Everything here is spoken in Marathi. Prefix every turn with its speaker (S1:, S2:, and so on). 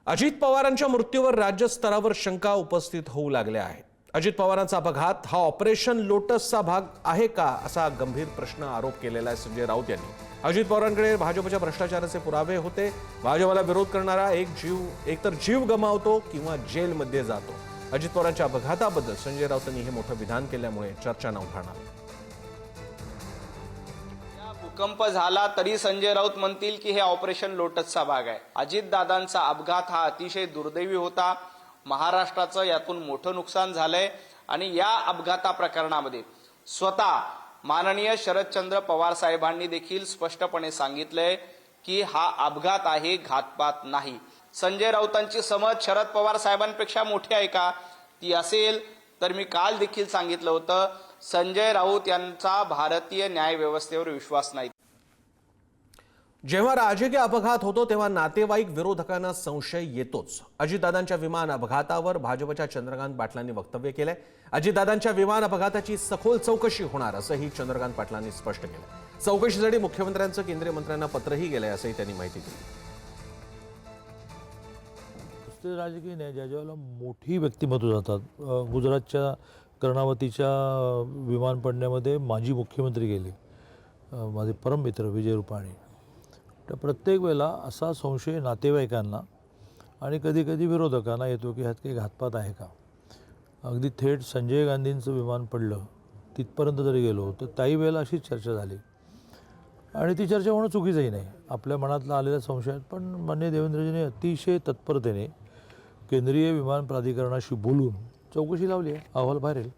S1: अजित पवारांच्या मृत्यूवर राज्यस्तरावर शंका उपस्थित होऊ लागल्या आहेत। अजित पवारांचा अपघात हा ऑपरेशन लोटसचा भाग आहे का असा गंभीर प्रश्न आरोप केलेला आहे संजय राऊत यांनी। अजित पवारांकडे भाजपच्या भ्रष्टाचाराचे पुरावे होते। भाजपला विरोध करणारा एकतर जीव गमावतो किंवा जेलमध्ये जातो। अजित पवारांच्या अपघाताबद्दल संजय राऊतांनी हे मोठं विधान केल्यामुळे चर्चांना उधाण आलं।
S2: भूकंप झाला तरी संजय राऊत म्हणतील की हे ऑपरेशन लोटसचा भाग आहे। अजितदादांचा अपघात हा अतिशय दुर्दैवी होता। महाराष्ट्राचं यातून मोठं नुकसान झालंय आणि या अपघाता प्रकरणामध्ये स्वतः माननीय शरदचंद्र पवार साहेबांनी देखील स्पष्टपणे सांगितलंय की हा अपघात आहे, घातपात नाही। संजय राऊतांची समज शरद पवार साहेबांपेक्षा मोठी आहे का? ती असेल तर मी काल देखील सांगितलं होतं, संजय राऊत यांचा भारतीय न्याय व्यवस्थेवर विश्वास नाही।
S1: जेव्हा राजकीय अपघात होतो तेव्हा नातेवाईक विरोधकांना संशय येतोच। अजितदादांच्या विमान अपघातावर भाजपच्या चंद्रकांत पाटलांनी वक्तव्य केलंय। अजितदादांच्या विमान अपघाताची सखोल चौकशी होणार असंही चंद्रकांत पाटलांनी स्पष्ट केलं। चौकशीसाठी मुख्यमंत्र्यांचं केंद्रीय मंत्र्यांना पत्रही गेलंय असंही त्यांनी माहिती दिली।
S3: राजकीय नाही, ज्यावेळेला मोठी व्यक्तिमत्व जातात। गुजरातच्या कर्णावतीच्या विमान पडण्यामध्ये माजी मुख्यमंत्री गेले, माझे परम मित्र विजय रुपाणी। तर प्रत्येक वेळेला असा संशय नातेवाईकांना आणि कधीकधी विरोधकांना येतो की ह्यात काही घातपात आहे का। अगदी थेट संजय गांधींचं विमान पडलं तिथपर्यंत जरी गेलो तर त्याही वेळेला अशीच चर्चा झाली आणि ती चर्चा होणं चुकीचंही नाही। आपल्या मनातला आलेल्या संशयात पण माननीय देवेंद्रजींनी अतिशय तत्परतेने केंद्रीय विमान प्राधिकरणाशी बोलून चौकशी लावली आहे। अहवाल बाहेर येईल।